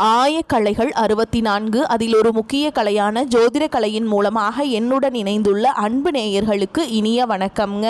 ஆயக்கலைகள் 64 அதில் ஒரு முக்கிய கலையான ஜோதிட கலையின் மூலமாக என்னுடன் இணைந்துள்ள அன்பு நேயர்களுக்கு இனிய வணக்கம்ங்க.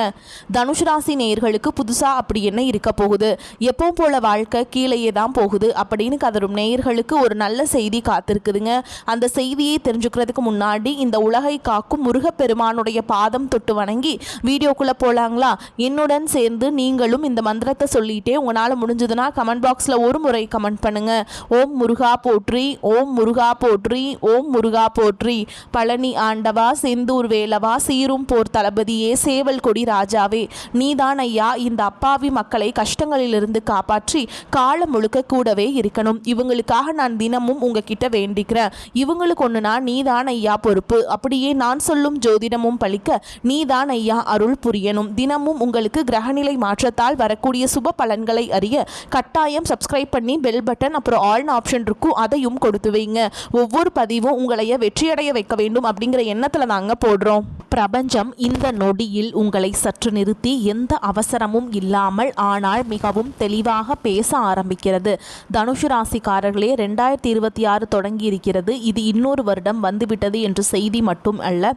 தனுஷ் ராசி நேயர்களுக்கு புதுசாக அப்படி என்ன இருக்க போகுது, எப்பவும் போல வாழ்க்கை கீழேயே தான் போகுது அப்படின்னு கதரும் நேயர்களுக்கு ஒரு நல்ல செய்தி காத்திருக்குதுங்க. அந்த செய்தியை தெரிஞ்சுக்கிறதுக்கு முன்னாடி இந்த உலகை காக்கும் முருகப்பெருமானுடைய பாதம் தொட்டு வணங்கி வீடியோக்குள்ளே போகலாங்களா? என்னுடன் சேர்ந்து நீங்களும் இந்த மந்திரத்தை சொல்லிட்டே உங்களால் முடிஞ்சதுன்னா கமெண்ட் பாக்ஸில் ஒரு முறை கமெண்ட் பண்ணுங்க. ஓம் முருகா போற்றி, ஓம் முருகா போற்றி, ஓம் முருகா போற்றி. பழனி ஆண்டவா, செந்தூர் வேலவா, சீரும் போர் தளபதியே, சேவல் கொடி ராஜாவே, நீதான் ஐயா இந்த அப்பாவி மக்களை கஷ்டங்களிலிருந்து காப்பாற்றி காலம் முழுக்க கூடவே இருக்கணும். இவங்களுக்காக நான் தினமும் உங்ககிட்ட வேண்டிக்கிறேன். இவங்களுக்கு ஒன்றுனா நீதான் ஐயா பொறுப்பு. அப்படியே நான் சொல்லும் ஜோதிடமும் பழிக்க நீதான் ஐயா அருள் புரியணும். தினமும் உங்களுக்கு கிரகநிலை மாற்றத்தால் வரக்கூடிய சுப பலன்களை அறிய கட்டாயம் சப்ஸ்கிரைப் பண்ணி பெல் பட்டன் அப்புறம் ஆல் ஆப்ஷன் இருக்கும், அதையும் கொடுத்து வைங்க. ஒவ்வொரு பதிவும் உங்களைய வெற்றியடைய வைக்க வேண்டும் அப்படிங்கிற எண்ணத்துல நாங்க போடுறோம். பிரபஞ்சம் இந்த நொடியில் உங்களை சற்று நிறுத்தி எந்த அவசரமும் இல்லாமல் ஆனால் மிகவும் தெளிவாக பேச ஆரம்பிக்கிறது. தனுஷு ராசிக்காரர்களே, 2026 தொடங்கி இருக்கிறது. இது இன்னொரு வருடம் வந்துவிட்டது என்ற செய்தி மட்டும் அல்ல,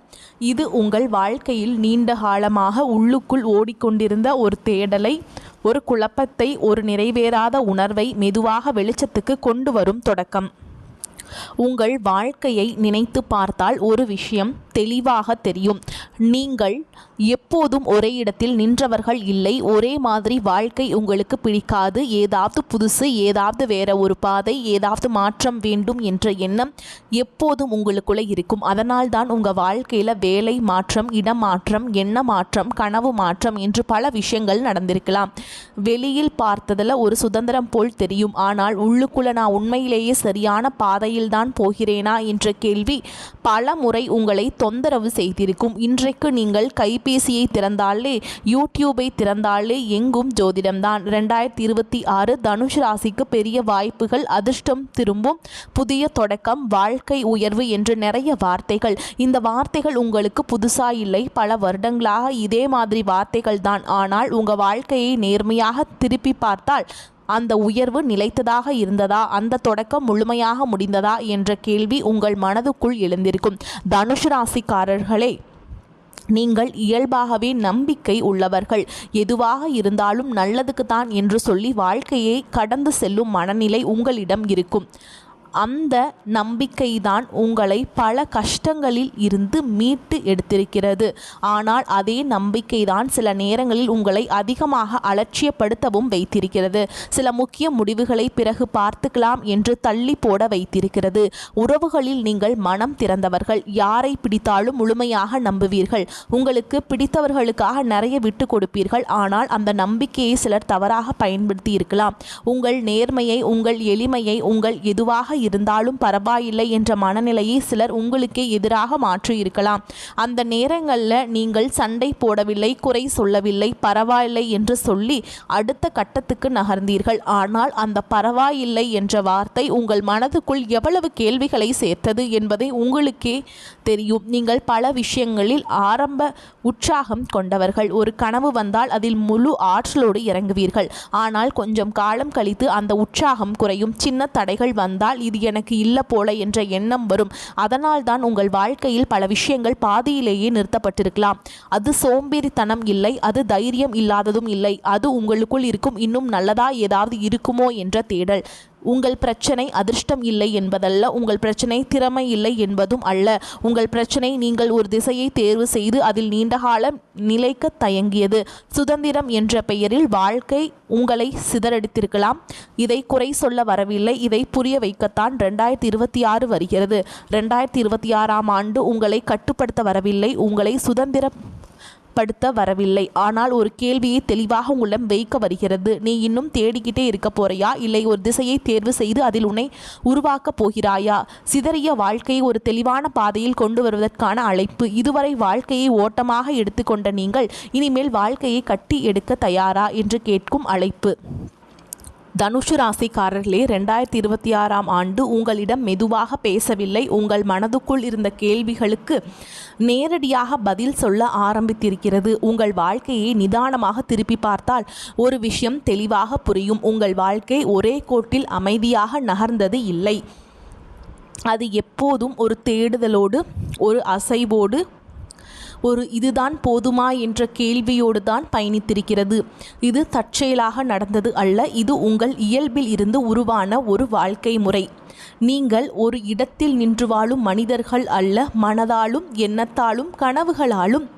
இது உங்கள் வாழ்க்கையில் நீண்ட காலமாக உள்ளுக்குள் ஓடிக்கொண்டிருந்த ஒரு தேடலை, ஒரு குழப்பத்தை, ஒரு நிறைவேறாத உணர்வை மெதுவாக வெளிச்சத்துக்கு கொண்டு வரும் தொடக்கம். உங்கள் வாழ்க்கையை நினைத்து பார்த்தால் ஒரு விஷயம் தெளிவாக தெரியும். நீங்கள் எப்போதும் ஒரே இடத்தில் நின்றவர்கள் இல்லை. ஒரே மாதிரி வாழ்க்கை உங்களுக்கு பிடிக்காது. ஏதாவது புதுசு, ஏதாவது வேற ஒரு பாதை, ஏதாவது மாற்றம் வேண்டும் என்ற எண்ணம் எப்போதும் உங்களுக்குள்ளே இருக்கும். அதனால் தான் உங்கள் வாழ்க்கையில் வேலை மாற்றம், இடம் மாற்றம், எண்ண மாற்றம், கனவு மாற்றம் என்று பல விஷயங்கள் நடந்திருக்கலாம். வெளியில் பார்த்ததில் ஒரு சுதந்திரம் போல் தெரியும். ஆனால் உள்ளுக்குள்ளே நான் உண்மையிலேயே சரியான பாதையில் தான் போகிறேனா என்ற கேள்வி பல முறை உங்களை தொந்தரவு செய்திருக்கும். இன்றைக்கு நீங்கள் கைபேசியை திறந்தாலே, யூடியூபை திறந்தாலே எங்கும் ஜோதிடம்தான். 2026 தனுஷ் ராசிக்கு பெரிய வாய்ப்புகள், அதிர்ஷ்டம் திரும்பும், புதிய தொடக்கம், வாழ்க்கை உயர்வு என்று நிறைய வார்த்தைகள். இந்த வார்த்தைகள் உங்களுக்கு புதுசா இல்லை, பல வருடங்களாக இதே மாதிரி வார்த்தைகள் தான். ஆனால் உங்கள் வாழ்க்கையை நேர்மையாக திருப்பி பார்த்தால் அந்த உயர்வு நிலைத்ததாக இருந்ததா, அந்த தொடக்கம் முழுமையாக முடிந்ததா என்ற கேள்வி உங்கள் மனதுக்குள் எழுந்திருக்கும். தனுஷ் ராசிக்காரர்களே, நீங்கள் இயல்பாகவே நம்பிக்கை உள்ளவர்கள். எதுவாக இருந்தாலும் நல்லதுக்கு தான் என்று சொல்லி வாழ்க்கையை கடந்து செல்லும் மனநிலை உங்களிடம் இருக்கும். அந்த நம்பிக்கைதான் உங்களை பல கஷ்டங்களில் இருந்து மீட்டு எடுத்திருக்கிறது. ஆனால் அதே நம்பிக்கைதான் சில நேரங்களில் உங்களை அதிகமாக அலட்சியப்படுத்தவும் வைத்திருக்கிறது. சில முக்கிய முடிவுகளை பிறகு பார்த்துக்கலாம் என்று தள்ளி போட வைத்திருக்கிறது. உறவுகளில் நீங்கள் மனம் திறந்தவர்கள். யாரை பிடித்தாலும் முழுமையாக நம்புவீர்கள். உங்களுக்கு பிடித்தவர்களுக்காக நிறைய விட்டு கொடுப்பீர்கள். ஆனால் அந்த நம்பிக்கையை சிலர் தவறாக பயன்படுத்தி இருக்கலாம். உங்கள் நேர்மையை, உங்கள் எளிமையை, உங்கள் எதுவாக இருந்தாலும் பரவாயில்லை என்ற மனநிலையை சிலர் உங்களுக்கே எதிராக மாற்றி இருக்கலாம். அந்த நேரங்களில் நீங்கள் சண்டை போடவில்லை, குறை சொல்லவில்லை, பரவாயில்லை என்று சொல்லி அடுத்த கட்டத்துக்கு நகர்ந்தீர்கள். ஆனால் அந்த பரவாயில்லை என்ற வார்த்தை உங்கள் மனதுக்குள் எவ்வளவு கேள்விகளை சேர்த்தது என்பதை உங்களுக்கே தெரியும். நீங்கள் பல விஷயங்களில் ஆரம்ப உற்சாகம் கொண்டவர்கள். ஒரு கனவு வந்தால் அதில் முழு ஆற்றலோடு இறங்குவீர்கள். ஆனால் கொஞ்சம் காலம் கழித்து அந்த உற்சாகம் குறையும். சின்ன தடைகள் வந்தால் இது எனக்கு இல்லை போல என்ற எண்ணம் வரும். அதனால் தான் உங்கள் வாழ்க்கையில் பல விஷயங்கள் பாதியிலேயே நிறுத்தப்பட்டிருக்கலாம். அது சோம்பேறித்தனம் இல்லை, அது தைரியம் இல்லாததும் இல்லை. அது உங்களுக்குள் இருக்கும் இன்னும் நல்லதா ஏதாவது இருக்குமோ என்ற தேடல். உங்கள் பிரச்சனை அதிர்ஷ்டம் இல்லை என்பதல்ல, உங்கள் பிரச்சனை திறமை இல்லை என்பதும் அல்ல. உங்கள் பிரச்சனை நீங்கள் ஒரு திசையை தேர்வு செய்து அதில் நீண்டகாலம் நிலைக்க தயங்கியது. சுதந்திரம் என்ற பெயரில் வாழ்க்கை உங்களை சிதறடித்திருக்கலாம். இதை குறை சொல்ல வரவில்லை, இதை புரிய வைக்கத்தான் 2026 வருகிறது. 2026ஆம் ஆண்டு உங்களை கட்டுப்படுத்த வரவில்லை, உங்களை சுதந்திரப்படுத்த வரவில்லை. ஆனால் ஒரு கேள்வியை தெளிவாக உங்களிடம் வைக்க வருகிறது. நீ இன்னும் தேடிக்கிட்டே இருக்க போறியா, இல்லை ஒரு திசையை தேர்வு செய்து அதில் உன்னை உருவாக்கப் போகிறாயா? சிதறிய வாழ்க்கையை ஒரு தெளிவான பாதையில் கொண்டு வருவதற்கான அழைப்பு. இதுவரை வாழ்க்கையை ஓட்டமாக எடுத்துக்கொண்ட நீங்கள் இனிமேல் வாழ்க்கையை கட்டி எடுக்க தயாரா என்று கேட்கும் அழைப்பு. தனுஷு ராசிக்காரர்களே, 2026ஆம் ஆண்டு உங்களிடம் மெதுவாக பேசவில்லை. உங்கள் மனதுக்குள் இருந்த கேள்விகளுக்கு நேரடியாக பதில் சொல்ல ஆரம்பித்திருக்கிறது. உங்கள் வாழ்க்கையை நிதானமாக திருப்பி பார்த்தால் ஒரு விஷயம் தெளிவாக புரியும். உங்கள் வாழ்க்கை ஒரே கோட்டில் அமைதியாக நகர்ந்தது இல்லை. அது எப்போதும் ஒரு தேடுதலோடு, ஒரு அசைவோடு, ஒரு இதுதான் போதுமா என்ற கேள்வியோடு தான் பயணித்திருக்கிறது. இது தற்செயலாக நடந்தது அல்ல. இது உங்கள் இயல்பில் இருந்து உருவான ஒரு வாழ்க்கை முறை. நீங்கள் ஒரு இடத்தில் நின்று வாழும் மனிதர்கள் அல்ல. மனதாலும் எண்ணத்தாலும் கனவுகளாலும்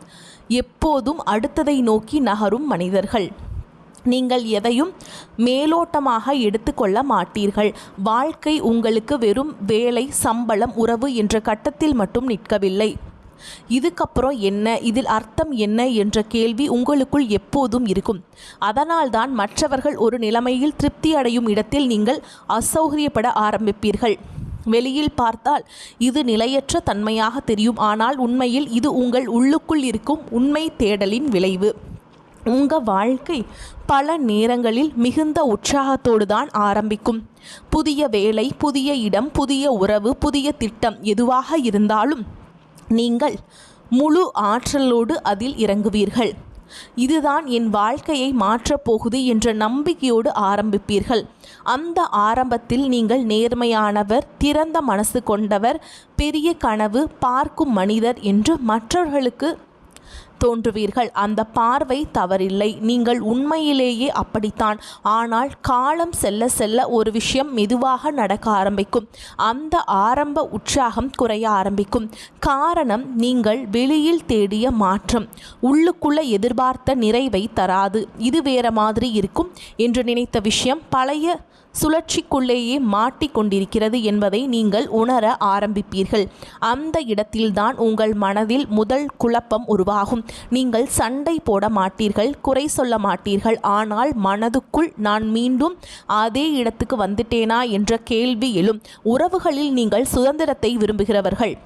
எப்போதும் அடுத்ததை நோக்கி நகரும் மனிதர்கள். நீங்கள் எதையும் மேலோட்டமாக எடுத்துக்கொள்ள மாட்டீர்கள். வாழ்க்கை உங்களுக்கு வெறும் வேலை, சம்பளம், உறவு என்ற கட்டத்தில் மட்டும் நிற்கவில்லை. இதுக்கப்புறம் என்ன, இதில் அர்த்தம் என்ன என்ற கேள்வி உங்களுக்குள் எப்போதும் இருக்கும். அதனால்தான் மற்றவர்கள் ஒரு நிலைமையில் திருப்தி அடையும் இடத்தில் நீங்கள் அசௌகரியப்பட ஆரம்பிப்பீர்கள். வெளியில் பார்த்தால் இது நிலையற்ற தன்மையாக தெரியும். ஆனால் உண்மையில் இது உங்கள் உள்ளுக்குள் இருக்கும் உண்மை தேடலின் விளைவு. உங்கள் வாழ்க்கை பல நேரங்களில் மிகுந்த உற்சாகத்தோடு தான் ஆரம்பிக்கும். புதிய வேலை, புதிய இடம், புதிய உறவு, புதிய திட்டம் எதுவாக இருந்தாலும் நீங்கள் முழு ஆற்றலோடு அதில் இறங்குவீர்கள். இதுதான் என் வாழ்க்கையை மாற்றப் போகுது என்ற நம்பிக்கையோடு ஆரம்பிப்பீர்கள். அந்த ஆரம்பத்தில் நீங்கள் நேர்மையானவர், திறந்த மனசு கொண்டவர், பெரிய கனவு பார்க்கும் மனிதர் என்று மற்றவர்களுக்கு தோன்றுவீர்கள். அந்த பார்வை தவறில்லை. நீங்கள் உண்மையிலேயே அப்படித்தான். ஆனால் காலம் செல்ல செல்ல ஒரு விஷயம் மெதுவாக நடக்க ஆரம்பிக்கும். அந்த ஆரம்ப உற்சாகம் குறைய ஆரம்பிக்கும். காரணம், நீங்கள் வெளியில் தேடிய மாற்றம் உள்ளுக்குள்ள எதிர்பார்த்த நிறைவை தராது. இது வேற மாதிரி இருக்கும் என்று நினைத்த விஷயம் பழைய சுழற்சிக்குள்ளேயே மாட்டிக்கொண்டிருக்கிறது என்பதை நீங்கள் உணர ஆரம்பிப்பீர்கள். அந்த இடத்தில்தான் உங்கள் மனதில் முதல் குழப்பம் உருவாகும். நீங்கள் சண்டை போட மாட்டீர்கள், குறை சொல்ல மாட்டீர்கள். ஆனால் மனதுக்குள் நான் மீண்டும் அதே இடத்துக்கு வந்துட்டேனா என்ற கேள்வி எழும். உறவுகளில் நீங்கள் சுதந்திரத்தை விரும்புகிறவர்கள்.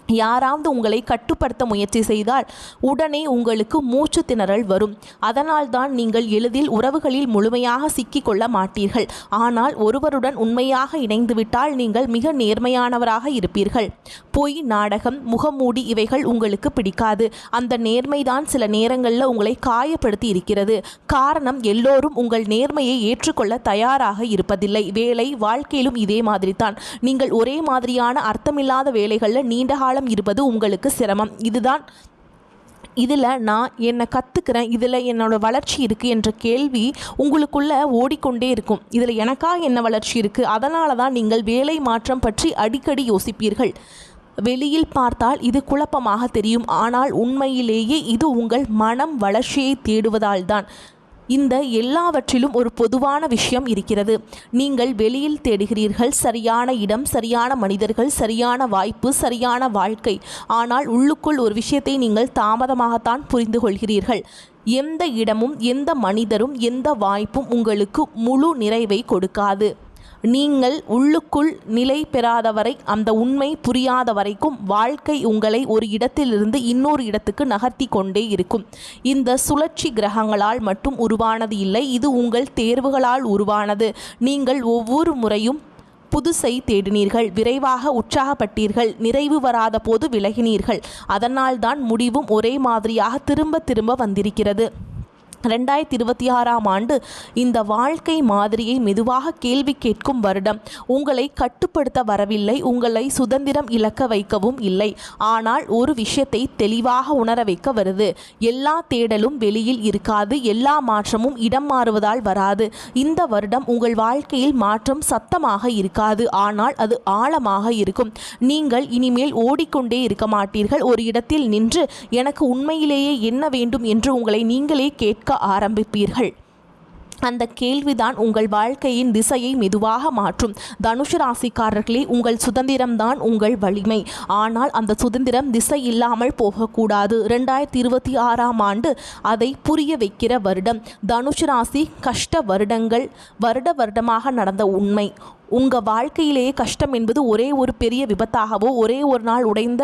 யாராவது உங்களை கட்டுப்படுத்த முயற்சி செய்தால் உடனே உங்களுக்கு மூச்சு திணறல் வரும். அதனால்தான் நீங்கள் எளிதில் உறவுகளில் முழுமையாக சிக்கிக்கொள்ள மாட்டீர்கள். ஆனால் ஒருவருடன் உண்மையாக இணைந்துவிட்டால் நீங்கள் மிக நேர்மையானவராக இருப்பீர்கள். பொய், நாடகம், முகமூடி இவைகள் உங்களுக்கு பிடிக்காது. அந்த நேர்மைதான் சில நேரங்களில் உங்களை காயப்படுத்தி இருக்கிறது. காரணம், எல்லோரும் உங்கள் நேர்மையை ஏற்றுக்கொள்ள தயாராக இருப்பதில்லை. வேலை, வாழ்க்கையிலும் இதே மாதிரி தான். நீங்கள் ஒரே மாதிரியான அர்த்தமில்லாத வேலைகளில் நீண்ட காலம் இருப்பது உங்களுக்கு சிரமம். இதில் நான் என்ன கற்றுக்கிறேன், இதில் என்னோட வளர்ச்சி இருக்குது என்ற கேள்வி உங்களுக்குள்ளே ஓடிக்கொண்டே இருக்கும். இதில் எனக்கா என்ன வளர்ச்சி இருக்குது? அதனால தான் நீங்கள் வேலை மாற்றம் பற்றி அடிக்கடி யோசிப்பீர்கள். வெளியில் பார்த்தால் இது குழப்பமாக தெரியும். ஆனால் உண்மையிலேயே இது உங்கள் மனம் வளர்ச்சியை தேடுவதால் தான். இந்த எல்லாவற்றிலும் ஒரு பொதுவான விஷயம் இருக்கிறது. நீங்கள் வெளியில் தேடுகிறீர்கள் சரியான இடம், சரியான மனிதர்கள், சரியான வாய்ப்பு, சரியான வாழ்க்கை. ஆனால் உள்ளுக்குள் ஒரு விஷயத்தை நீங்கள் தாமதமாகத்தான் புரிந்து கொள்கிறீர்கள். எந்த இடமும், எந்த மனிதரும், எந்த வாய்ப்பும் உங்களுக்கு முழு நிறைவை கொடுக்காது. நீங்கள் உள்ளுக்குள் நிலை பெறாதவரை, அந்த உண்மை புரியாத வரைக்கும் வாழ்க்கை உங்களை ஒரு இடத்திலிருந்து இன்னொரு இடத்துக்கு நகர்த்தி கொண்டே இருக்கும். இந்த சுழற்சி கிரகங்களால் மட்டும் உருவானது இல்லை, இது உங்கள் தேர்வுகளால் உருவானது. நீங்கள் ஒவ்வொரு முறையும் புதுசை தேடினீர்கள், விரைவாக உற்சாகப்பட்டீர்கள், நிறைவு வராத போது விலகினீர்கள். அதனால்தான் முடிவும் ஒரே மாதிரியாக திரும்ப திரும்ப வந்திருக்கிறது. 2026ஆம் ஆண்டு இந்த வாழ்க்கை மாதிரியை மெதுவாக கேள்வி கேட்கும் வருடம். உங்களை கட்டுப்படுத்த வரவில்லை, உங்களை சுதந்திரம் இழக்க வைக்கவும் இல்லை. ஆனால் ஒரு விஷயத்தை தெளிவாக உணர வைக்க வருது. எல்லா தேடலும் வெளியில் இருக்காது, எல்லா மாற்றமும் இடம் மாறுவதால் வராது. இந்த வருடம் உங்கள் வாழ்க்கையில் மாற்றம் சத்தமாக இருக்காது, ஆனால் அது ஆழமாக இருக்கும். நீங்கள் இனிமேல் ஓடிக்கொண்டே இருக்க மாட்டீர்கள். ஒரு இடத்தில் நின்று எனக்கு உண்மையிலேயே என்ன வேண்டும் என்று உங்களை நீங்களே கேட்க ஆரம்பிப்பீர்கள். அந்த கேள்விதான் உங்கள் வாழ்க்கையின் திசையை மெதுவாக மாற்றும். தனுஷு ராசிக்காரர்களே, உங்கள் சுதந்திரம்தான் உங்கள் வலிமை. ஆனால் அந்த சுதந்திரம் திசை இல்லாமல் போகக்கூடாது. 2026ஆம் ஆண்டு அதை புரிய வைக்கிற வருடம். தனுஷு ராசி கஷ்ட வருடங்கள் வருடமாக நடந்த உண்மை. உங்கள் வாழ்க்கையிலேயே கஷ்டம் என்பது ஒரே ஒரு பெரிய விபத்தாகவோ ஒரே ஒரு நாள் உடைந்த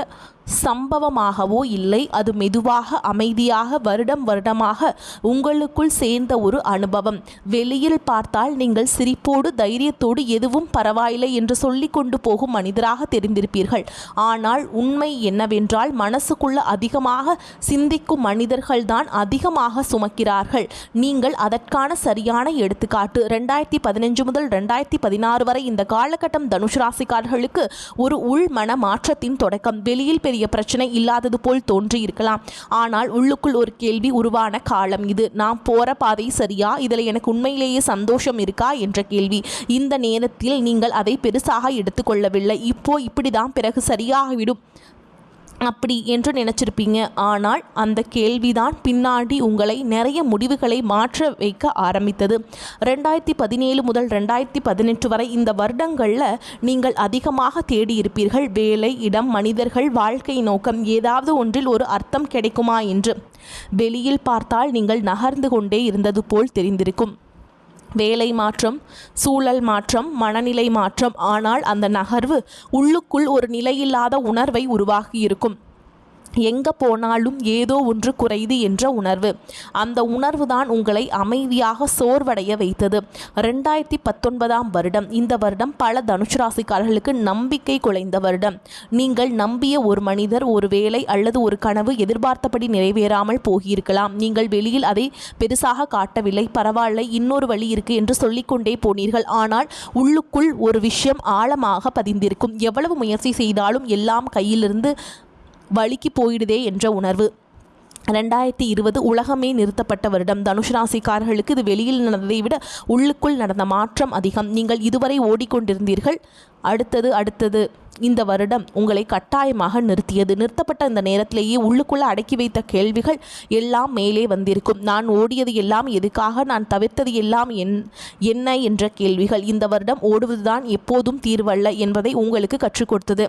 சம்பவமாகவோ இல்லை. அது மெதுவாக அமைதியாக வருடமாக உங்களுக்குள் சேர்ந்த ஒரு அனுபவம். வெளியில் பார்த்தால் நீங்கள் சிரிப்போடு தைரியத்தோடு எதுவும் பரவாயில்லை என்று சொல்லி கொண்டு போகும் மனிதராக தெரிந்திருப்பீர்கள். ஆனால் உண்மை என்னவென்றால் மனசுக்குள்ள அதிகமாக சிந்திக்கும் மனிதர்கள்தான் அதிகமாக சுமக்கிறார்கள். நீங்கள் அதற்கான சரியான எடுத்துக்காட்டு. 2015 முதல் 2016 வரை இந்த காலகட்டம் தனுசு ராசிக்காரர்களுக்கு ஒரு உள்மன மாற்றத்தின் தொடக்கம். வெளியில் பெரிய பிரச்சனை இல்லாதது போல் தோன்றி இருக்கலாம், ஆனால் உள்ளுக்குள் ஒரு கேள்வி உருவான காலம் இது. நான் போற பாதை சரியா, இதில் எனக்கு உண்மையிலேயே சந்தோஷம் இருக்கா என்ற கேள்வி. இந்த நேரத்தில் நீங்கள் அதை பெருசாக எடுத்துக்கொள்ளவில்லை. இப்படிதான் பிறகு சரியாகிவிடும் அப்படி என்று நினைச்சிருப்பீங்க. ஆனால் அந்த கேள்விதான் பின்னாடி உங்களை நிறைய முடிவுகளை மாற்ற வைக்க ஆரம்பித்தது. 2017 முதல் 2018 வரை இந்த வருடங்களில் நீங்கள் அதிகமாக தேடி இருப்பீர்கள். வேலை, இடம், மனிதர்கள், வாழ்க்கை நோக்கம், ஏதாவது ஒன்றில் ஒரு அர்த்தம் கிடைக்குமா என்று. வெளியில் பார்த்தால் நீங்கள் நகர்ந்து கொண்டே இருந்தது போல் தெரிந்திருக்கும். வேலை மாற்றம், சூழல் மாற்றம், மனநிலை மாற்றம். ஆனால் அந்த நகர்வு உள்ளுக்குள் ஒரு நிலையில்லாத உணர்வை உருவாகியிருக்கும். எங்கே போனாலும் ஏதோ ஒன்று குறையுது என்ற உணர்வு. அந்த உணர்வு தான் உங்களை அமைதியாக சோர்வடைய வைத்தது. 2019 வருடம், இந்த வருடம் பல தனுசு ராசிக்காரர்களுக்கு நம்பிக்கை குலைந்த வருடம். நீங்கள் நம்பிய ஒரு மனிதர், ஒரு வேலை அல்லது ஒரு கனவு எதிர்பார்த்தபடி நிறைவேறாமல் போகியிருக்கலாம். நீங்கள் வெளியில் அதை பெருசாக காட்டவில்லை. பரவாயில்லை, இன்னொரு வழி இருக்கு என்று சொல்லிக்கொண்டே போனீர்கள். ஆனால் உள்ளுக்குள் ஒரு விஷயம் ஆழமாக பதிந்திருக்கும். எவ்வளவு முயற்சி செய்தாலும் எல்லாம் கையிலிருந்து வலிக்கு போயிடுதே என்ற உணர்வு. 2020 உலகமே நிறுத்தப்பட்ட வருடம். தனுசு ராசிக்காரர்களுக்கு இது வெளியில் நடந்ததை விட உள்ளுக்குள் நடந்த மாற்றம் அதிகம். நீங்கள் இதுவரை ஓடிக்கொண்டிருந்தீர்கள். அடுத்தது இந்த வருடம் உங்களை கட்டாயமாக நிறுத்தியது. நிறுத்தப்பட்ட இந்த நேரத்திலேயே உள்ளுக்குள்ளே அடக்கி வைத்த கேள்விகள் எல்லாம் மேலே வந்திருக்கும். நான் ஓடியது எல்லாம் எதுக்காக, நான் தவிர்த்தது எல்லாம் என்ன என்ற கேள்விகள். இந்த வருடம் ஓடுவதுதான் எப்போதும் தீர்வல்ல என்பதை உங்களுக்கு கற்றுக் கொடுத்தது.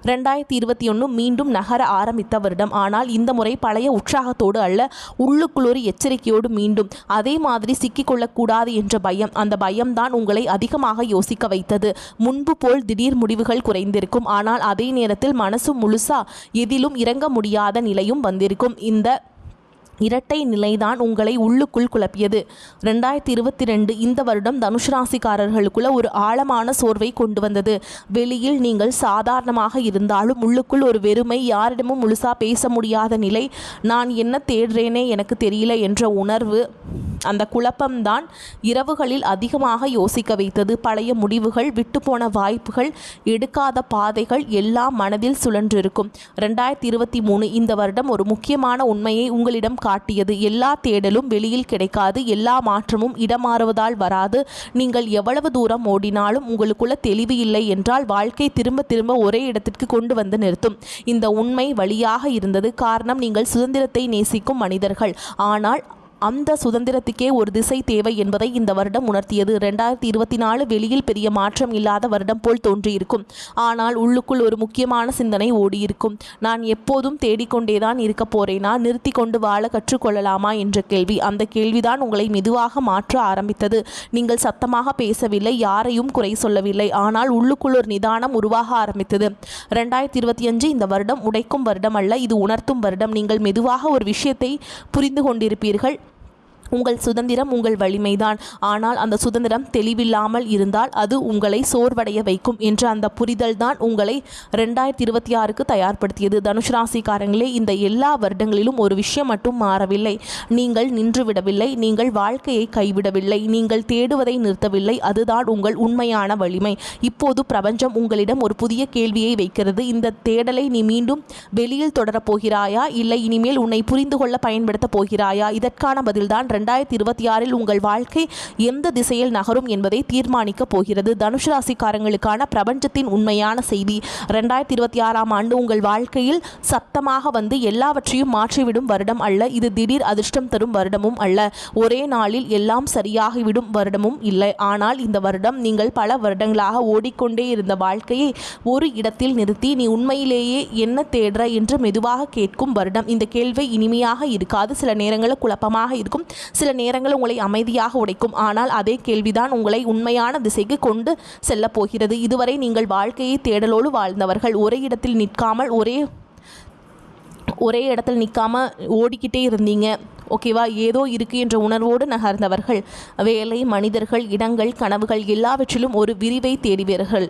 2021 மீண்டும் நகர ஆரம்பித்த வருடம். ஆனால் இந்த முறை பழைய உற்சாகத்தோடு அல்ல, உள்ளுக்குள் ஒரு எச்சரிக்கையோடு மீண்டும். அதே மாதிரி சிக்கிக்கொள்ளக்கூடாது என்ற பயம். அந்த பயம்தான் உங்களை அதிகமாக யோசிக்க வைத்தது. முன்பு போல் திடீர் முடிவுகள் குறைந்திருக்கும். ஆனால் அதே நேரத்தில் மனசு முழுசா எதிலும் இறங்க முடியாத நிலையும் வந்திருக்கும். இந்த இரட்டை நிலைதான் உங்களை உள்ளுக்குள் குழப்பியது. 2022 இந்த வருடம் தனுசு ராசிக்காரர்களுக்குள்ள ஒரு ஆழமான சோர்வை கொண்டு வந்தது. வெளியில் நீங்கள் சாதாரணமாக இருந்தாலும் உள்ளுக்குள் ஒரு வெறுமை, யாரிடமும் முழுசா பேச முடியாத நிலை, நான் என்ன தேடுறேனே எனக்கு தெரியல என்ற உணர்வு. அந்த குழப்பம்தான் இரவுகளில் அதிகமாக யோசிக்க வைத்தது. பழைய முடிவுகள், விட்டுப்போன வாய்ப்புகள், எடுக்காத பாதைகள் எல்லாம் மனதில் சுழன்றிருக்கும். 2023 இந்த வருடம் ஒரு முக்கியமான உண்மையை உங்களிடம் காட்டியது. எல்லா தேடலும் வெளியில் கிடைக்காது. எல்லா மாற்றமும் இடமாறுவதால் வராது. நீங்கள் எவ்வளவு தூரம் ஓடினாலும் உங்களுக்குள்ள தெளிவு இல்லை என்றால் வாழ்க்கை திரும்ப திரும்ப ஒரே இடத்திற்கு கொண்டு வந்து நிறுத்தும். இந்த உண்மை வழியாக இருந்தது. காரணம், நீங்கள் சுதந்திரத்தை நேசிக்கும் மனிதர்கள். ஆனால் அந்த சுதந்திரத்துக்கே ஒரு திசை தேவை என்பதை இந்த வருடம் உணர்த்தியது. 2024 வெளியில் பெரிய மாற்றம் இல்லாத வருடம் போல் தோன்றியிருக்கும். ஆனால் உள்ளுக்குள் ஒரு முக்கியமான சிந்தனை ஓடியிருக்கும். நான் எப்போதும் தேடிக்கொண்டேதான் இருக்க போறேனா, நிறுத்தி கொண்டு வாழ கற்றுக்கொள்ளலாமா என்ற கேள்வி. அந்த கேள்விதான் உங்களை மெதுவாக மாற்ற ஆரம்பித்தது. நீங்கள் சத்தமாக பேசவில்லை, யாரையும் குறை சொல்லவில்லை. ஆனால் உள்ளுக்குள் ஒரு நிதானம் உருவாக ஆரம்பித்தது. 2025 இந்த வருடம் உடைக்கும் வருடம் அல்ல, இது உணர்த்தும் வருடம். நீங்கள் மெதுவாக ஒரு விஷயத்தை புரிந்து கொண்டிருப்பீர்கள். உங்கள் சுதந்திரம் உங்கள் வலிமைதான். ஆனால் அந்த சுதந்திரம் தெளிவில்லாமல் இருந்தால் அது உங்களை சோர்வடைய வைக்கும் என்ற அந்த புரிதல் தான் உங்களை 2026க்கு தயார்படுத்தியது. தனுசு ராசிக்காரங்களே, இந்த எல்லா வருடங்களிலும் ஒரு விஷயம் மட்டும் மாறவில்லை. நீங்கள் நின்றுவிடவில்லை, நீங்கள் வாழ்க்கையை கைவிடவில்லை, நீங்கள் தேடுவதை நிறுத்தவில்லை. அதுதான் உங்கள் உண்மையான வலிமை. இப்போது பிரபஞ்சம் உங்களிடம் ஒரு புதிய கேள்வியை வைக்கிறது. இந்த தேடலை நீ மீண்டும் வெளியில் தொடரப் போகிறாயா, இல்லை இனிமேல் உன்னை புரிந்து கொள்ள பயன்படுத்த போகிறாயா? இதற்கான பதில்தான் 2026 உங்கள் வாழ்க்கை எந்த திசையில் நகரும் என்பதை தீர்மானிக்கப் போகிறது. தனுசு ராசிக்காரங்களுக்கான பிரபஞ்சத்தின் உண்மையான செய்தி. 2026ஆம் ஆண்டு உங்கள் வாழ்க்கையில் சத்தமாக வந்து எல்லாவற்றையும் மாற்றிவிடும் வருடம் அல்ல. இது திடீர் அதிர்ஷ்டம் தரும் வருடமும் அல்ல. ஒரே நாளில் எல்லாம் சரியாகிவிடும் வருடமும் இல்லை. ஆனால் இந்த வருடம் நீங்கள் பல வருடங்களாக ஓடிக்கொண்டே இருந்த வாழ்க்கையை ஒரு இடத்தில் நிறுத்தி நீ உண்மையிலேயே என்ன தேடுற என்று மெதுவாக கேட்கும் வருடம். இந்த கேள்வி இனிமையாக இருக்காது, சில நேரங்களில் குழப்பமாக இருக்கும், சில நேரங்கள் உங்களை அமைதியாக உடைக்கும். ஆனால் அதே கேள்விதான் உங்களை உண்மையான திசைக்கு கொண்டு செல்லப் போகிறது. இதுவரை நீங்கள் வாழ்க்கையை தேடலோடு வாழ்ந்தவர்கள். ஒரே இடத்தில் நிற்காமல் ஒரே இடத்தில் நிற்காமல் ஓடிக்கிட்டே இருந்தீங்க. ஓகேவா? ஏதோ இருக்கு என்ற உணர்வோடு நகர்ந்தவர்கள். வேலை, மனிதர்கள், இடங்கள், கனவுகள் எல்லாவற்றிலும் ஒரு விரிவை தேடிவீர்கள்.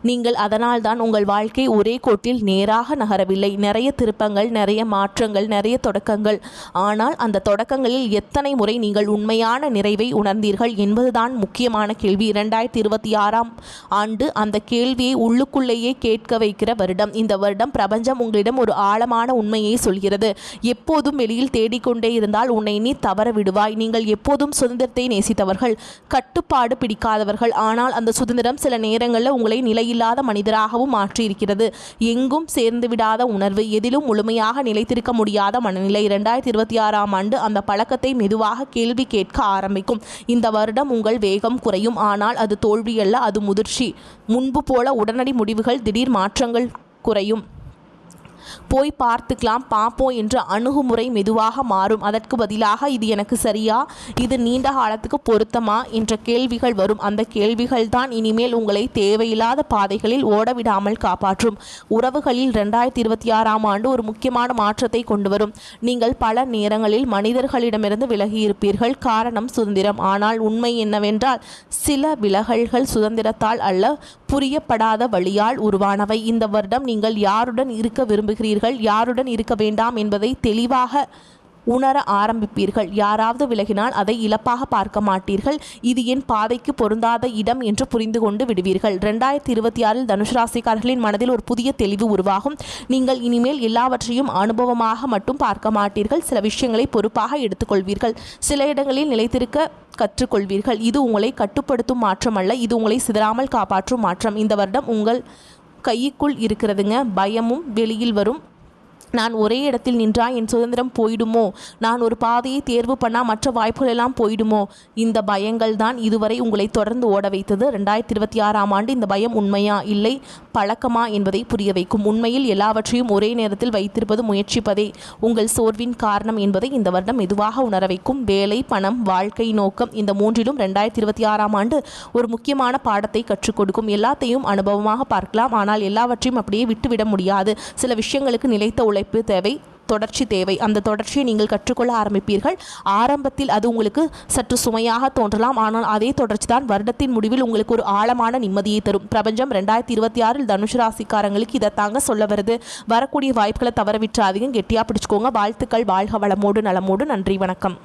நீங்கள் அதனால் தான் உங்கள் வாழ்க்கை ஒரே கோட்டில் நேராக நகரவில்லை. நிறைய திருப்பங்கள், நிறைய மாற்றங்கள், நிறைய தொடக்கங்கள். ஆனால் அந்த தொடக்கங்களில் எத்தனை முறை நீங்கள் உண்மையான நிறைவை உணர்ந்தீர்கள் என்பதுதான் முக்கியமான கேள்வி. 2026ஆம் ஆண்டு அந்த கேள்வியை உள்ளுக்குள்ளேயே கேட்க வைக்கிற வருடம். இந்த வருடம் பிரபஞ்சம் உங்களிடம் ஒரு ஆழமான உண்மையை சொல்கிறது. எப்போதும் வெளியில் தேடிக்கொண்டே இருந்தால் உன்னை நீ தவற விடுவாய். நீங்கள் எப்போதும் சுதந்திரத்தை நேசித்தவர்கள், கட்டுப்பாடு பிடிக்காதவர்கள். ஆனால் அந்த சுதந்திரம் சில நேரங்களில் உங்களை நிலையில்லாத மனிதராகவும் மாற்றியிருக்கிறது. எங்கும் சேர்ந்து விடாத உணர்வு, எதிலும் முழுமையாக நிலைத்திருக்க முடியாத மனநிலை. 2026ஆம் ஆண்டு அந்த பழக்கத்தை மெதுவாக கேள்வி கேட்க ஆரம்பிக்கும். இந்த வருடம் உங்கள் வேகம் குறையும். ஆனால் அது தோல்வியல்ல, அது முதிர்ச்சி. முன்பு போல உடனடி முடிவுகள், திடீர் மாற்றங்கள் குறையும். போய் பார்த்துக்கலாம், பார்ப்போம் என்ற அணுகுமுறை மெதுவாக மாறும். அதற்கு பதிலாக இது எனக்கு சரியா, இது நீண்ட காலத்துக்கு பொருத்தமா என்ற கேள்விகள் வரும். அந்த கேள்விகள் தான் இனிமேல் உங்களை தேவையில்லாத பாதைகளில் ஓடவிடாமல் காப்பாற்றும். உறவுகளில் 2026ஆம் ஆண்டு ஒரு முக்கியமான மாற்றத்தை கொண்டு வரும். நீங்கள் பல நேரங்களில் மனிதர்களிடமிருந்து விலகியிருப்பீர்கள். காரணம் சுதந்திரம். ஆனால் உண்மை என்னவென்றால் சில விலகல்கள் சுதந்திரத்தால் அல்ல, புரியப்படாத வழியால் உருவானவை. இந்த வருடம் நீங்கள் யாருடன் இருக்க விரும்புகிறீர்கள், யாருடன் இருக்க வேண்டாம் என்பதை தெளிவாக உணர ஆரம்பிப்பீர்கள். யாராவது விலகினால் அதை இழப்பாக பார்க்க மாட்டீர்கள். இது என் பாதைக்கு பொருந்தாத இடம் என்று புரிந்து கொண்டு விடுவீர்கள். 2026இல் தனுசு ராசிக்காரர்களின் மனதில் ஒரு புதிய தெளிவு உருவாகும். நீங்கள் இனிமேல் எல்லாவற்றையும் அனுபவமாக மட்டும் பார்க்க மாட்டீர்கள். சில விஷயங்களை பொறுப்பாக எடுத்துக்கொள்வீர்கள். சில இடங்களில் நிலைத்திருக்க கற்றுக்கொள்வீர்கள். இது உங்களை கட்டுப்படுத்தும் மாற்றம் அல்ல, இது உங்களை சிதறாமல் காப்பாற்றும் மாற்றம். இந்த வருடம் உங்கள் கைக்குள் இருக்கிறதுங்க. பயமும் வெளியில் வரும். நான் ஒரே இடத்தில் நின்றால் என் சுதந்திரம் போயிடுமோ, நான் ஒரு பாதையை தேர்வு பண்ணால் மற்ற வாய்ப்புகள் எல்லாம் போயிடுமோ, இந்த பயங்கள் தான் இதுவரை உங்களை தொடர்ந்து ஓட வைத்தது. 2026ஆம் ஆண்டு இந்த பயம் உண்மையா இல்லை பழக்கமா என்பதை புரிய வைக்கும். உண்மையில் எல்லாவற்றையும் ஒரே நேரத்தில் வைத்திருப்பது, முயற்சிப்பதே உங்கள் சோர்வின் காரணம் என்பதை இந்த வருடம் மெதுவாக உணர வைக்கும். வேலை, பணம், வாழ்க்கை நோக்கம், இந்த மூன்றிலும் 2026ஆம் ஆண்டு ஒரு முக்கியமான பாடத்தை கற்றுக் கொடுக்கும். எல்லாத்தையும் அனுபவமாக பார்க்கலாம், ஆனால் எல்லாவற்றையும் அப்படியே விட்டுவிட முடியாது. சில விஷயங்களுக்கு நிலைத்த உழைப்பு தேவை, தொடர்ச்சி தேவை. அந்த தொடர்ச்சியை நீங்கள் கற்றுக்கொள்ள ஆரம்பிப்பீர்கள். ஆரம்பத்தில் அது உங்களுக்கு சற்று சுமையாக தோன்றலாம், ஆனால் அதே தொடர்ச்சி தான் வருடத்தின் முடிவில் உங்களுக்கு ஒரு ஆழமான நிம்மதியை தரும். பிரபஞ்சம் 2026இல் தனுசு ராசிக்காரங்களுக்கு இதை தாங்க சொல்ல வருது. வரக்கூடிய வாய்ப்புகளை தவற விட்டுறாதீங்க, கெட்டியாக பிடிச்சிக்கோங்க. வாழ்த்துக்கள். வாழ்க வளமோடு நலமோடு. நன்றி, வணக்கம்.